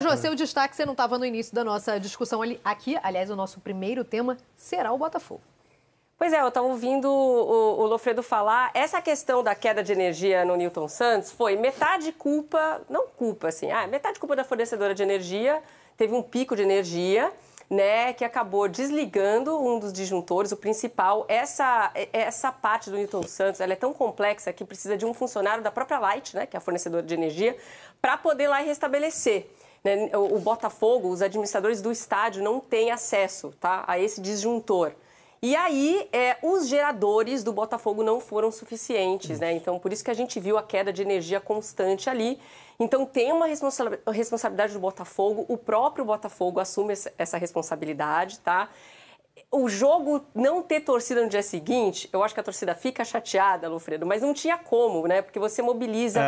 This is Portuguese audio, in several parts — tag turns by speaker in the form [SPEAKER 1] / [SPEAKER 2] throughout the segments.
[SPEAKER 1] Jô, seu destaque, você não estava no início da nossa discussão aqui. Aliás, o nosso primeiro tema será o Botafogo.
[SPEAKER 2] Pois é, eu estava ouvindo o Lofredo falar. Essa questão da queda de energia no Newton Santos foi metade culpa, não culpa assim, metade culpa da fornecedora de energia. Teve um pico de energia, né, que acabou desligando um dos disjuntores, o principal. Essa parte do Newton Santos, ela é tão complexa que precisa de um funcionário da própria Light, né, que é a fornecedora de energia, para poder ir lá e restabelecer. O Botafogo, os administradores do estádio não têm acesso, tá, a esse disjuntor. E aí, os geradores do Botafogo não foram suficientes, né? Então, por isso que a gente viu a queda de energia constante ali. Então, tem uma responsabilidade do Botafogo, o próprio Botafogo assume essa responsabilidade, tá? O jogo não ter torcida no dia seguinte, eu acho que a torcida fica chateada, Lofredo, mas não tinha como, né? Porque você mobiliza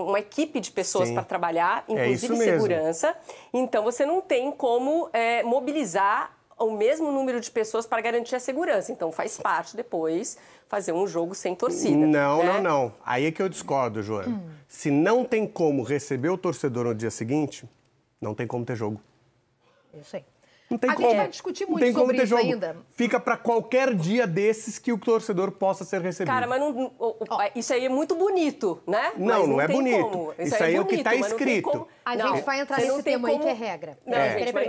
[SPEAKER 2] uma equipe de pessoas para trabalhar, inclusive segurança. Então, você não tem como mobilizar o mesmo número de pessoas para garantir a segurança. Então, faz parte depois fazer um jogo sem torcida.
[SPEAKER 3] Não. Aí é que eu discordo, Joana. Se não tem como receber o torcedor no dia seguinte, não tem como ter jogo.
[SPEAKER 1] Isso aí.
[SPEAKER 3] Não tem
[SPEAKER 1] a gente vai discutir muito sobre isso ainda.
[SPEAKER 3] Fica para qualquer dia desses que o torcedor possa ser recebido.
[SPEAKER 2] Cara, mas isso aí é muito bonito, né?
[SPEAKER 3] Não é bonito. Isso aí é o que está escrito.
[SPEAKER 1] A gente vai entrar nesse tema aí que é regra.
[SPEAKER 2] Não, gente, mas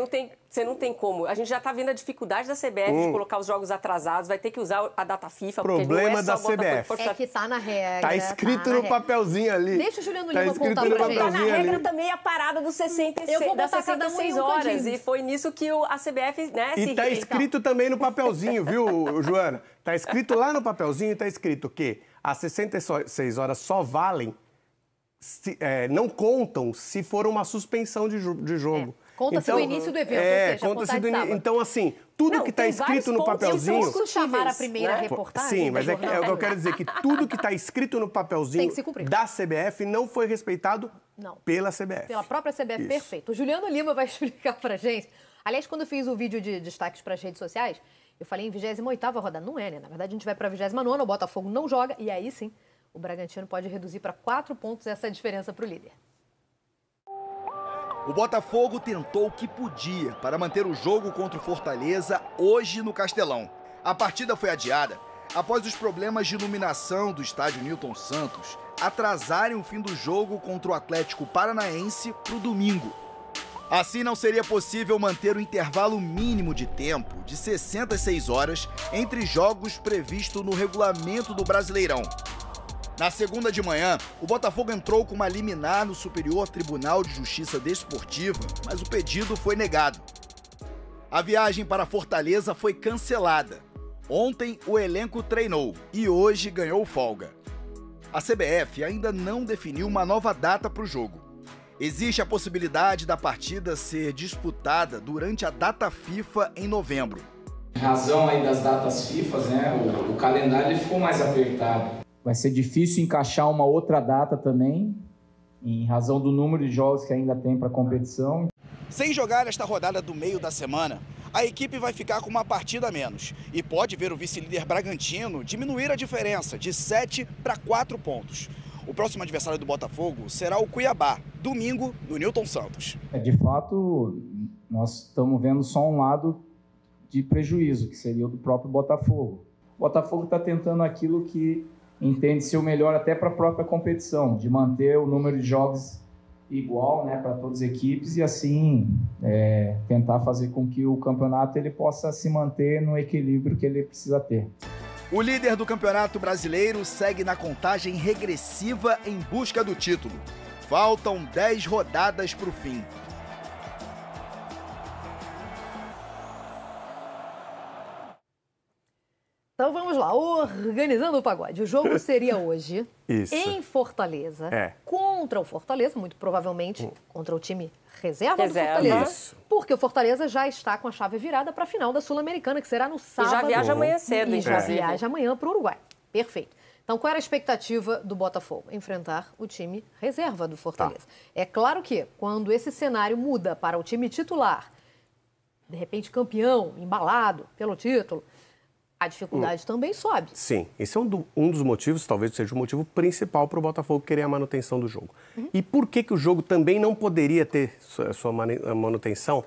[SPEAKER 2] você não tem como. A gente já está vendo a dificuldade da CBF de colocar os jogos atrasados, vai ter que usar a data FIFA.
[SPEAKER 3] Problema da CBF.
[SPEAKER 1] É que tá na regra.
[SPEAKER 3] Tá escrito no papelzinho ali.
[SPEAKER 1] Deixa o Juliano Lima contar pra gente.
[SPEAKER 2] Tá na regra também a parada dos 66 horas. E foi nisso que a CBF, né?
[SPEAKER 3] E tá escrito também no papelzinho, viu, Joana? Tá escrito lá no papelzinho, tá escrito que as 66 horas só valem, não contam se for uma suspensão de jogo.
[SPEAKER 1] Conta-se no início do evento, ou seja,
[SPEAKER 3] Então, assim, tudo que está escrito no papelzinho...
[SPEAKER 1] Se chamar a primeira reportagem...
[SPEAKER 3] Sim, mas é o que eu quero dizer, que tudo que está escrito no papelzinho da CBF não foi respeitado pela CBF.
[SPEAKER 1] Pela própria CBF, isso. Perfeito. O Juliano Lima vai explicar pra gente. Aliás, quando eu fiz o vídeo de destaques para as redes sociais, eu falei em 28ª rodada. Não é, né? Na verdade, a gente vai para a 29ª, o Botafogo não joga, e aí sim, o Bragantino pode reduzir para 4 pontos essa diferença para o líder.
[SPEAKER 4] O Botafogo tentou o que podia para manter o jogo contra o Fortaleza hoje no Castelão. A partida foi adiada após os problemas de iluminação do estádio Newton Santos atrasarem o fim do jogo contra o Atlético Paranaense para o domingo. Assim, não seria possível manter o intervalo mínimo de tempo de 66 horas entre jogos previsto no regulamento do Brasileirão. Na segunda de manhã, o Botafogo entrou com uma liminar no Superior Tribunal de Justiça Desportiva, mas o pedido foi negado. A viagem para Fortaleza foi cancelada. Ontem, o elenco treinou e hoje ganhou folga. A CBF ainda não definiu uma nova data para o jogo. Existe a possibilidade da partida ser disputada durante a data FIFA em novembro.
[SPEAKER 5] Em razão aí das datas FIFA, né, o calendário ele ficou mais apertado. Vai ser difícil encaixar uma outra data também, em razão do número de jogos que ainda tem para a competição.
[SPEAKER 4] Sem jogar esta rodada do meio da semana, a equipe vai ficar com uma partida a menos e pode ver o vice-líder Bragantino diminuir a diferença de 7 para 4 pontos. O próximo adversário do Botafogo será o Cuiabá, domingo, no Newton Santos.
[SPEAKER 5] De fato, nós estamos vendo só um lado de prejuízo, que seria o do próprio Botafogo. O Botafogo está tentando aquilo que entende ser o melhor até para a própria competição, de manter o número de jogos igual, né, para todas as equipes e assim tentar fazer com que o campeonato ele possa se manter no equilíbrio que ele precisa ter.
[SPEAKER 4] O líder do Campeonato Brasileiro segue na contagem regressiva em busca do título. Faltam 10 rodadas para o fim.
[SPEAKER 1] Então vamos lá, organizando o pagode. O jogo seria hoje em Fortaleza, contra o Fortaleza, muito provavelmente contra o time reserva do Fortaleza, porque o Fortaleza já está com a chave virada para a final da Sul-Americana, que será no sábado.
[SPEAKER 2] E já viaja amanhã cedo,
[SPEAKER 1] já viaja amanhã para o Uruguai. Perfeito. Então, qual era a expectativa do Botafogo? Enfrentar o time reserva do Fortaleza. É claro que, quando esse cenário muda para o time titular, de repente campeão, embalado pelo título, a dificuldade também sobe.
[SPEAKER 3] Sim, esse é um dos motivos, talvez seja o motivo principal para o Botafogo querer a manutenção do jogo. E por que o jogo também não poderia ter sua manutenção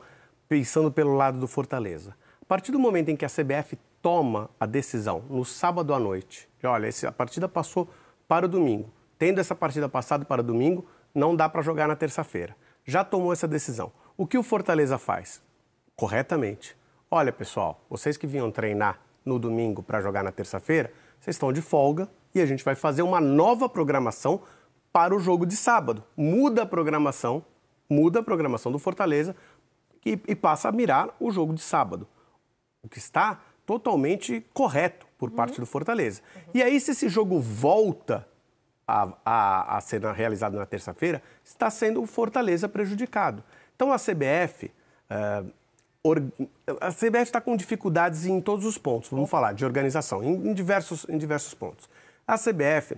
[SPEAKER 3] pensando pelo lado do Fortaleza? A partir do momento em que a CBF toma a decisão no sábado à noite, olha, a partida passou para o domingo, tendo essa partida passada para o domingo, não dá para jogar na terça-feira. Já tomou essa decisão. O que o Fortaleza faz? Corretamente. Olha, pessoal, vocês que vinham treinar no domingo para jogar na terça-feira, vocês estão de folga e a gente vai fazer uma nova programação para o jogo de sábado. Muda a programação do Fortaleza e passa a mirar o jogo de sábado. O que está totalmente correto por parte do Fortaleza. E aí, se esse jogo volta a ser realizado na terça-feira, está sendo o Fortaleza prejudicado. Então, a CBF está com dificuldades em todos os pontos, vamos falar de organização, em diversos pontos. A CBF,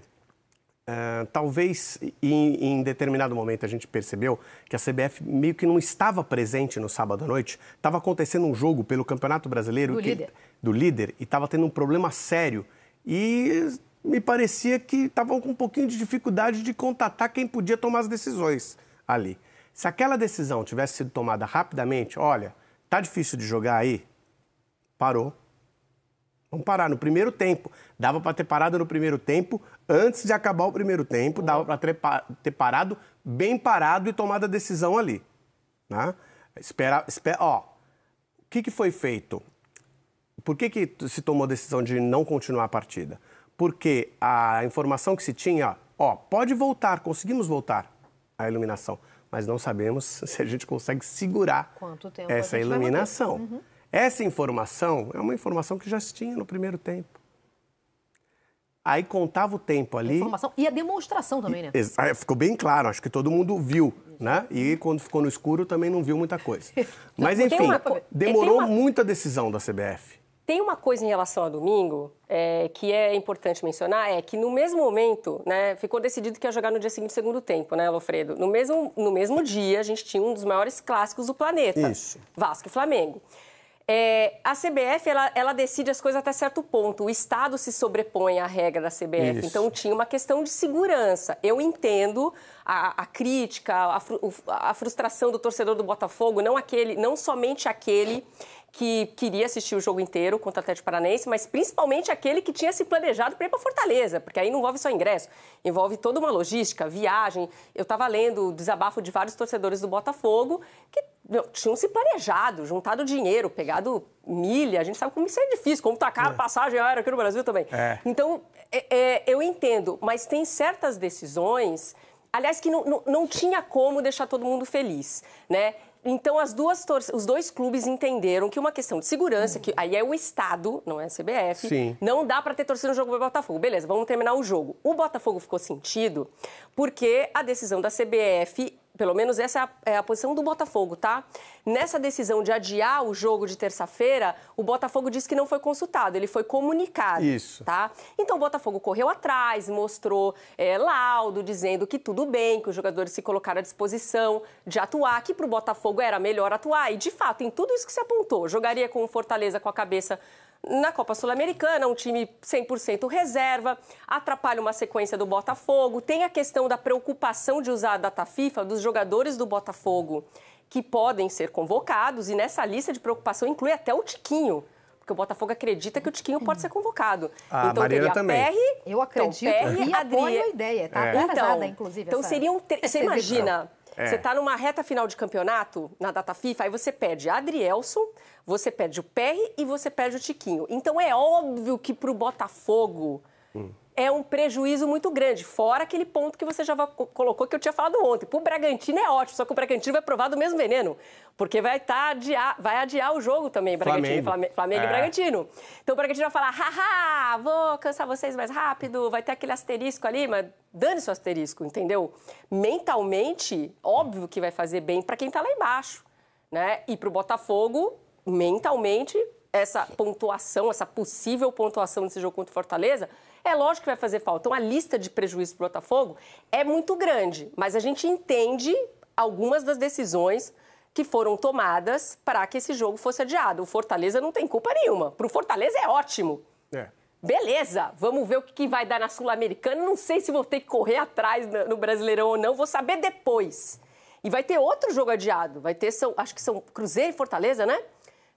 [SPEAKER 3] talvez em determinado momento a gente percebeu que a CBF meio que não estava presente no sábado à noite, estava acontecendo um jogo pelo Campeonato Brasileiro do líder e estava tendo um problema sério e me parecia que estavam com um pouquinho de dificuldade de contatar quem podia tomar as decisões ali. Se aquela decisão tivesse sido tomada rapidamente, olha, tá difícil de jogar aí? Parou. Vamos parar no primeiro tempo. Dava para ter parado no primeiro tempo, antes de acabar o primeiro tempo, dava para ter parado, bem parado e tomado a decisão ali. Né? O que foi feito? Por que se tomou a decisão de não continuar a partida? Porque a informação que se tinha, pode voltar, conseguimos voltar à iluminação, mas não sabemos se a gente consegue segurar essa iluminação. Essa informação é uma informação que já se tinha no primeiro tempo. Aí contava o tempo ali.
[SPEAKER 1] Informação e a demonstração também, né?
[SPEAKER 3] Ficou bem claro, acho que todo mundo viu, né? E quando ficou no escuro também não viu muita coisa. Mas enfim, demorou muito a decisão da CBF.
[SPEAKER 2] Tem uma coisa em relação a domingo que é importante mencionar, é que no mesmo momento, né, ficou decidido que ia jogar no dia seguinte, segundo tempo, né, Lofredo? No mesmo dia, a gente tinha um dos maiores clássicos do planeta.
[SPEAKER 3] Isso.
[SPEAKER 2] Vasco e Flamengo. A CBF, ela decide as coisas até certo ponto. O Estado se sobrepõe à regra da CBF.
[SPEAKER 3] Isso.
[SPEAKER 2] Então, tinha uma questão de segurança. Eu entendo a crítica, a frustração do torcedor do Botafogo, não somente aquele que queria assistir o jogo inteiro contra o Atlético Paranaense, mas principalmente aquele que tinha se planejado para ir para Fortaleza, porque aí não envolve só ingresso, envolve toda uma logística, viagem. Eu estava lendo o desabafo de vários torcedores do Botafogo que tinham se planejado, juntado dinheiro, pegado milha. A gente sabe como isso é difícil, como tacar a passagem aérea aqui no Brasil também. Então, eu entendo, mas tem certas decisões, aliás, que não tinha como deixar todo mundo feliz, né? Então, os dois clubes entenderam que uma questão de segurança, que aí é o Estado, não é a CBF,
[SPEAKER 3] Sim.
[SPEAKER 2] Não dá para ter torcida no jogo do Botafogo. Beleza, vamos terminar o jogo. O Botafogo ficou sentido porque a decisão da CBF, pelo menos essa é a posição do Botafogo, tá? Nessa decisão de adiar o jogo de terça-feira, o Botafogo disse que não foi consultado, ele foi comunicado.
[SPEAKER 3] Isso.
[SPEAKER 2] Tá? Então, o Botafogo correu atrás, mostrou laudo, dizendo que tudo bem, que os jogadores se colocaram à disposição de atuar, que para o Botafogo era melhor atuar. E, de fato, em tudo isso que se apontou, jogaria com o Fortaleza com a cabeça na Copa Sul-Americana, um time 100% reserva, atrapalha uma sequência do Botafogo. Tem a questão da preocupação de usar a data FIFA dos jogadores do Botafogo que podem ser convocados, e nessa lista de preocupação inclui até o Tiquinho, porque o Botafogo acredita que o Tiquinho pode ser convocado.
[SPEAKER 3] A Mariana também.
[SPEAKER 1] Eu acredito e apoio a ideia. Está atrasada, inclusive.
[SPEAKER 2] Então, você imagina... Você está numa reta final de campeonato, na data FIFA, aí você pede Adrielson, você pede o Perry e você pede o Tiquinho. Então, é óbvio que para o Botafogo é um prejuízo muito grande, fora aquele ponto que você já colocou, que eu tinha falado ontem. Para o Bragantino é ótimo, só que o Bragantino vai provar do mesmo veneno, porque vai adiar o jogo também, Flamengo e Bragantino. Então o Bragantino vai falar, haha, vou cansar vocês mais rápido, vai ter aquele asterisco ali, mas dane-se o asterisco, entendeu? Mentalmente, óbvio que vai fazer bem para quem está lá embaixo, né? E para o Botafogo, mentalmente, essa pontuação, essa possível pontuação desse jogo contra o Fortaleza, é lógico que vai fazer falta. Então, a lista de prejuízos para o Botafogo é muito grande, mas a gente entende algumas das decisões que foram tomadas para que esse jogo fosse adiado. O Fortaleza não tem culpa nenhuma. Para o Fortaleza é ótimo. Beleza, vamos ver o que vai dar na Sul-Americana. Não sei se vou ter que correr atrás no Brasileirão ou não, vou saber depois. E vai ter outro jogo adiado. Vai ter, acho que são Cruzeiro e Fortaleza, né?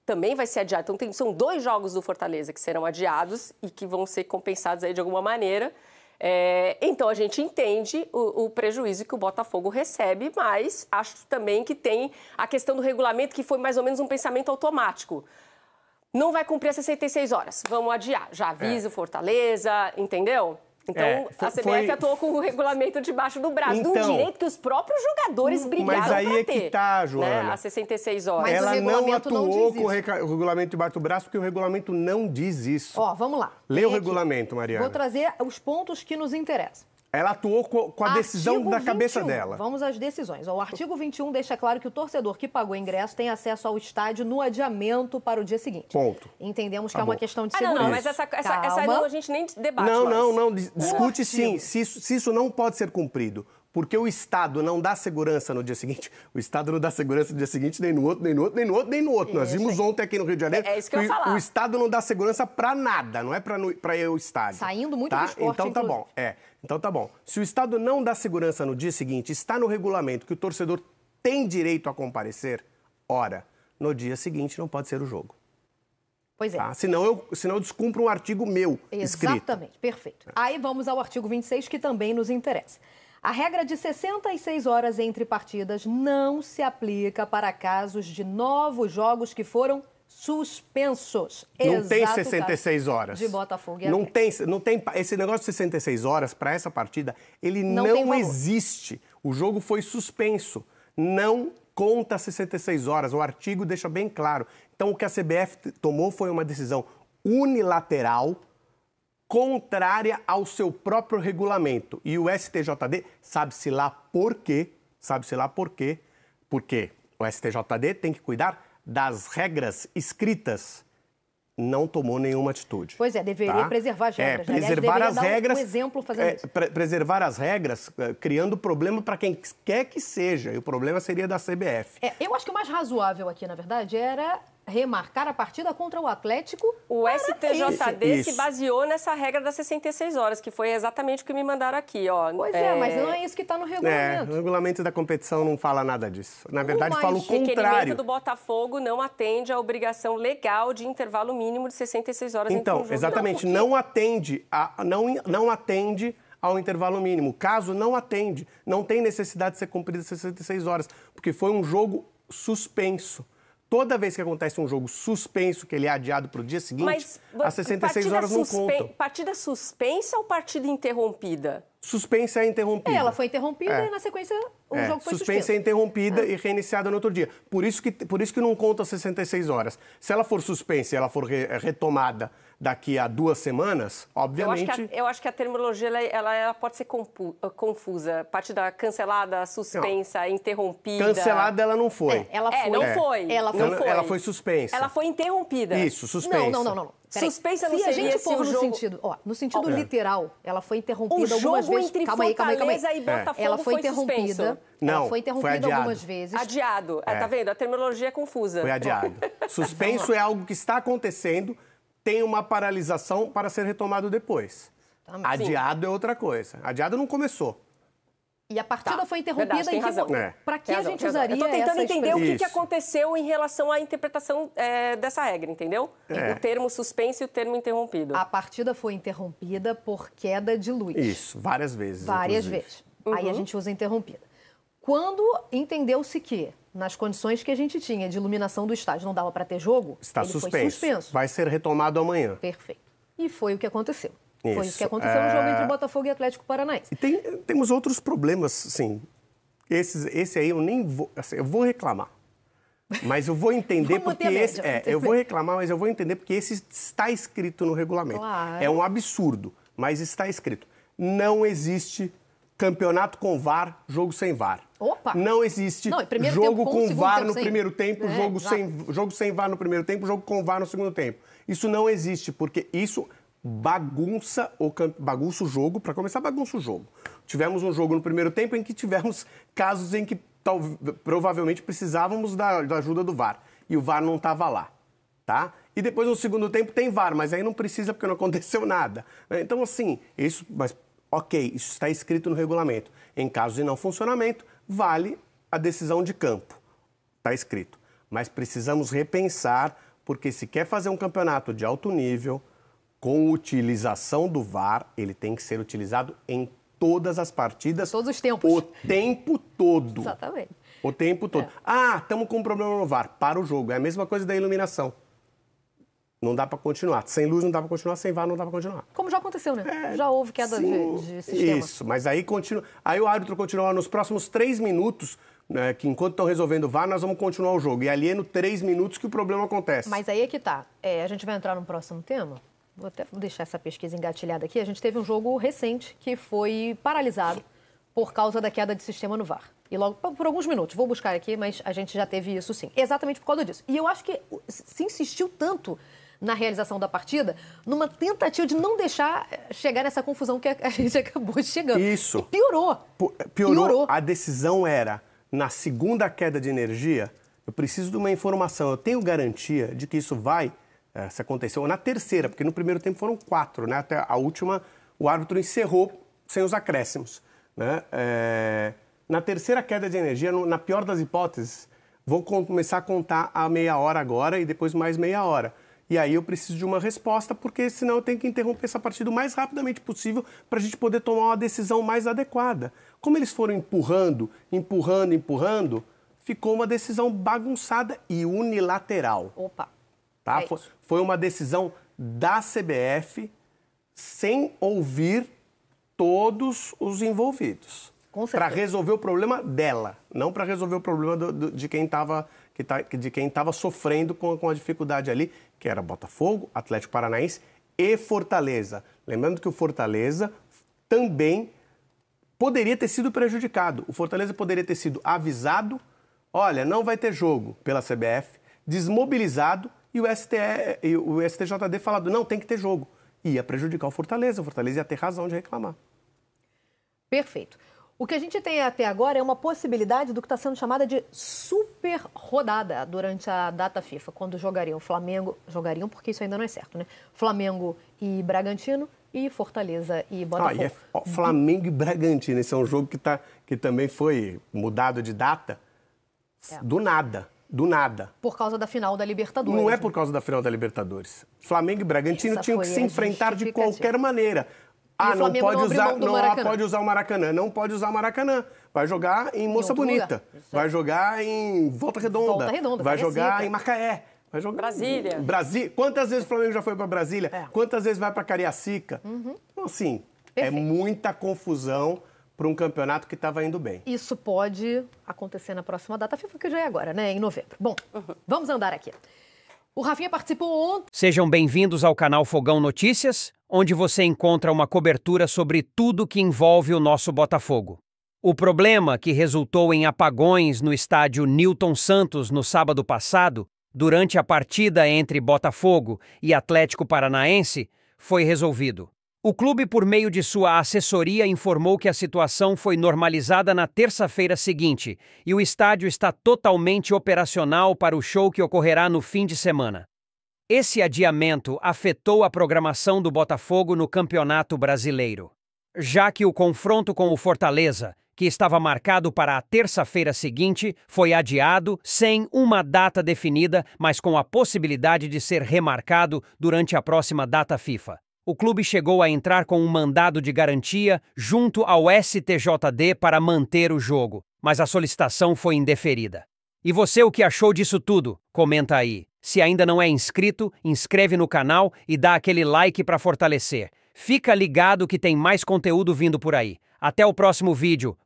[SPEAKER 2] Também vai ser adiado. Então, são 2 jogos do Fortaleza que serão adiados e que vão ser compensados aí de alguma maneira. Então, a gente entende o prejuízo que o Botafogo recebe, mas acho também que tem a questão do regulamento, que foi mais ou menos um pensamento automático. Não vai cumprir as 66 horas, vamos adiar. Já avisa o Fortaleza, entendeu? Então, a CBF atuou com o regulamento debaixo do braço, de um direito que os próprios jogadores brigaram para ter.
[SPEAKER 3] Mas aí é que tá, Joana.
[SPEAKER 2] Né, as 66 horas.
[SPEAKER 3] Mas ela não atuou com o regulamento debaixo do braço, porque o regulamento não diz isso.
[SPEAKER 1] Ó, vamos lá.
[SPEAKER 3] Lê o regulamento, Mariana.
[SPEAKER 1] Vou trazer os pontos que nos interessam.
[SPEAKER 3] Ela atuou com a decisão da cabeça
[SPEAKER 1] 21.
[SPEAKER 3] dela.
[SPEAKER 1] Vamos às decisões. O artigo 21 deixa claro que o torcedor que pagou ingresso tem acesso ao estádio no adiamento para o dia seguinte.
[SPEAKER 3] Ponto.
[SPEAKER 1] Entendemos que é uma questão de segurança.
[SPEAKER 2] Não, mas essa não, a gente nem debate mais.
[SPEAKER 3] Não. Discute sim. Se isso não pode ser cumprido, porque o Estado não dá segurança no dia seguinte. O Estado não dá segurança no dia seguinte, nem no outro, nem no outro, nem no outro, nem no outro. Nós vimos ontem aqui no Rio de Janeiro.
[SPEAKER 2] É isso que eu ia falar.
[SPEAKER 3] O Estado não dá segurança para nada, não é para ir ao estádio.
[SPEAKER 1] Saindo muito do esporte,
[SPEAKER 3] Então tá bom. Então tá bom. Se o Estado não dá segurança no dia seguinte, está no regulamento que o torcedor tem direito a comparecer, ora, no dia seguinte não pode ser o jogo.
[SPEAKER 1] Pois é.
[SPEAKER 3] Tá? Senão eu descumpro um artigo meu escrito.
[SPEAKER 1] Exatamente, perfeito. Aí vamos ao artigo 26, que também nos interessa. A regra de 66 horas entre partidas não se aplica para casos de novos jogos que foram suspensos.
[SPEAKER 3] Não tem 66 horas.
[SPEAKER 1] De Botafogo e
[SPEAKER 3] não tem esse negócio de 66 horas para essa partida, ele não existe. O jogo foi suspenso. Não conta 66 horas. O artigo deixa bem claro. Então, o que a CBF tomou foi uma decisão unilateral, contrária ao seu próprio regulamento. E o STJD, sabe-se lá por quê, porque o STJD tem que cuidar das regras escritas, não tomou nenhuma atitude.
[SPEAKER 1] Pois é, deveria preservar as regras.
[SPEAKER 3] Preservar as regras.
[SPEAKER 1] Um exemplo fazendo isso.
[SPEAKER 3] Preservar as regras, criando problema para quem quer que seja. E o problema seria da CBF.
[SPEAKER 1] Eu acho que o mais razoável aqui, na verdade, era remarcar a partida contra o Atlético.
[SPEAKER 2] O STJD se baseou nessa regra das 66 horas, que foi exatamente o que me mandaram aqui, ó.
[SPEAKER 1] Pois mas não é isso que está no regulamento.
[SPEAKER 3] O regulamento da competição não fala nada disso. Na verdade, fala o contrário.
[SPEAKER 2] O requerimento do Botafogo não atende à obrigação legal de intervalo mínimo de 66 horas entre um jogo.
[SPEAKER 3] Então, exatamente, não atende ao intervalo mínimo. Caso não atende, não tem necessidade de ser cumprido 66 horas, porque foi um jogo suspenso. Toda vez que acontece um jogo suspenso, que ele é adiado para o dia seguinte, as 66 horas não contam.
[SPEAKER 2] Partida suspensa ou partida interrompida?
[SPEAKER 3] Suspensa é interrompida.
[SPEAKER 1] Ela foi interrompida e, na sequência, o jogo foi suspenso.
[SPEAKER 3] Suspensa é interrompida e reiniciada no outro dia. Por isso que não conta 66 horas. Se ela for suspensa e ela for retomada daqui a 2 semanas, obviamente...
[SPEAKER 2] Eu acho que a terminologia ela pode ser confusa. Partida cancelada, suspensa, interrompida...
[SPEAKER 3] Cancelada ela não foi.
[SPEAKER 1] Ela
[SPEAKER 3] foi suspensa.
[SPEAKER 2] Ela foi interrompida.
[SPEAKER 3] Isso, suspensa.
[SPEAKER 1] Não.
[SPEAKER 2] Suspensa não
[SPEAKER 1] seria
[SPEAKER 2] se a gente for
[SPEAKER 1] no sentido literal, ela foi interrompida algumas vezes.
[SPEAKER 2] Calma aí.
[SPEAKER 1] E Botafogo ela foi interrompida. Ela foi interrompida algumas vezes.
[SPEAKER 2] Adiado. Tá vendo? A terminologia é confusa.
[SPEAKER 3] Foi adiado. Suspenso é algo que está acontecendo, tem uma paralisação para ser retomado depois. Adiado é outra coisa. Adiado não começou.
[SPEAKER 1] E a partida foi interrompida. Para que a gente usaria essa expressão?
[SPEAKER 2] Eu estou tentando entender o que aconteceu em relação à interpretação dessa regra, entendeu? O termo suspenso e o termo interrompido.
[SPEAKER 1] A partida foi interrompida por queda de luz.
[SPEAKER 3] Isso, várias vezes.
[SPEAKER 1] Várias vezes. Aí a gente usa interrompida. Quando entendeu-se que, nas condições que a gente tinha de iluminação do estádio, não dava para ter jogo,
[SPEAKER 3] ele foi suspenso. Vai ser retomado amanhã.
[SPEAKER 1] Perfeito. E foi o que aconteceu. Foi isso que aconteceu no jogo entre Botafogo e Atlético Paranaense.
[SPEAKER 3] E temos outros problemas, sim. Esse aí eu nem vou... Assim, eu vou reclamar. Mas eu vou entender porque esse... eu vou reclamar, mas eu vou entender porque esse está escrito no regulamento.
[SPEAKER 1] Claro.
[SPEAKER 3] É um absurdo, mas está escrito. Não existe campeonato com VAR, jogo sem VAR.
[SPEAKER 1] Opa!
[SPEAKER 3] Não existe jogo com VAR no primeiro tempo, jogo sem VAR no primeiro tempo, jogo com VAR no segundo tempo. Isso não existe, porque isso... bagunça o jogo. Para começar, bagunça o jogo. Tivemos um jogo no primeiro tempo em que tivemos casos em que provavelmente precisávamos da ajuda do VAR. E o VAR não estava lá, tá? E depois, no segundo tempo, tem VAR, mas aí não precisa porque não aconteceu nada. Então, assim, ok, isso está escrito no regulamento. Em caso de não funcionamento, vale a decisão de campo. Está escrito. Mas precisamos repensar, porque se quer fazer um campeonato de alto nível, com utilização do VAR, ele tem que ser utilizado em todas as partidas.
[SPEAKER 1] Todos os tempos.
[SPEAKER 3] O tempo todo.
[SPEAKER 1] Exatamente.
[SPEAKER 3] O tempo todo. Estamos com um problema no VAR. Para o jogo. É a mesma coisa da iluminação. Não dá para continuar. Sem luz não dá para continuar, sem VAR não dá para continuar.
[SPEAKER 1] Como já aconteceu, né? Já houve queda de sistema.
[SPEAKER 3] Isso, mas aí continua. Aí o árbitro continua nos próximos 3 minutos, né, que enquanto estão resolvendo o VAR, nós vamos continuar o jogo. E ali é no 3 minutos que o problema acontece.
[SPEAKER 1] Mas aí é que tá. A gente vai entrar no próximo tema. Vou até deixar essa pesquisa engatilhada aqui. A gente teve um jogo recente que foi paralisado por causa da queda de sistema no VAR. E logo, por alguns minutos, vou buscar aqui, mas a gente já teve isso sim. Exatamente por causa disso. E eu acho que se insistiu tanto na realização da partida, numa tentativa de não deixar chegar nessa confusão que a gente acabou chegando.
[SPEAKER 3] Isso.
[SPEAKER 1] E piorou.
[SPEAKER 3] Piorou. A decisão era, na segunda queda de energia, eu preciso de uma informação, eu tenho garantia de que isso vai, se aconteceu, na terceira, porque no primeiro tempo foram 4, né? Até a última, o árbitro encerrou sem os acréscimos, né? Na terceira queda de energia, na pior das hipóteses, vou começar a contar a meia hora agora e depois mais meia hora. E aí eu preciso de uma resposta, porque senão eu tenho que interromper essa partida o mais rapidamente possível para a gente poder tomar uma decisão mais adequada. Como eles foram empurrando, ficou uma decisão bagunçada e unilateral.
[SPEAKER 1] Opa!
[SPEAKER 3] Tá? Foi uma decisão da CBF sem ouvir todos os envolvidos. Para resolver o problema dela, não para resolver o problema de quem estava sofrendo com a dificuldade ali, que era Botafogo, Atlético Paranaense e Fortaleza. Lembrando que o Fortaleza também poderia ter sido prejudicado. O Fortaleza poderia ter sido avisado, olha, não vai ter jogo pela CBF, desmobilizado e o STJD falado, não, tem que ter jogo. Ia prejudicar o Fortaleza ia ter razão de reclamar.
[SPEAKER 1] Perfeito. O que a gente tem até agora é uma possibilidade do que está sendo chamada de super rodada durante a data FIFA, quando jogariam Flamengo, porque isso ainda não é certo, né? Flamengo e Bragantino e Fortaleza e Botafogo.
[SPEAKER 3] Flamengo e Bragantino, esse é um jogo que também foi mudado de data do nada. Por causa da final da Libertadores. Não é por causa da final da Libertadores. Flamengo e Bragantino tinham que se enfrentar de qualquer maneira. Não pode usar o Maracanã. Não pode usar o Maracanã. Vai jogar em Moça Bonita. Vai jogar em Volta Redonda. Vai jogar em Macaé. Vai jogar
[SPEAKER 2] Brasília.
[SPEAKER 3] Quantas vezes o Flamengo já foi para Brasília? Quantas vezes vai para Cariacica? Então, assim, é muita confusão para um campeonato que estava indo bem.
[SPEAKER 1] Isso pode acontecer na próxima data FIFA, que já é agora, né? Em novembro. Bom, vamos andar aqui. O Rafinha participou ontem.
[SPEAKER 6] Sejam bem-vindos ao canal Fogão Notícias, onde você encontra uma cobertura sobre tudo que envolve o nosso Botafogo. O problema que resultou em apagões no estádio Newton Santos no sábado passado, durante a partida entre Botafogo e Atlético Paranaense, foi resolvido. O clube, por meio de sua assessoria, informou que a situação foi normalizada na terça-feira seguinte e o estádio está totalmente operacional para o show que ocorrerá no fim de semana. Esse adiamento afetou a programação do Botafogo no Campeonato Brasileiro, já que o confronto com o Fortaleza, que estava marcado para a terça-feira seguinte, foi adiado sem uma data definida, mas com a possibilidade de ser remarcado durante a próxima data FIFA. O clube chegou a entrar com um mandado de garantia junto ao STJD para manter o jogo, mas a solicitação foi indeferida. E você, o que achou disso tudo? Comenta aí. Se ainda não é inscrito, inscreve no canal e dá aquele like para fortalecer. Fica ligado que tem mais conteúdo vindo por aí. Até o próximo vídeo.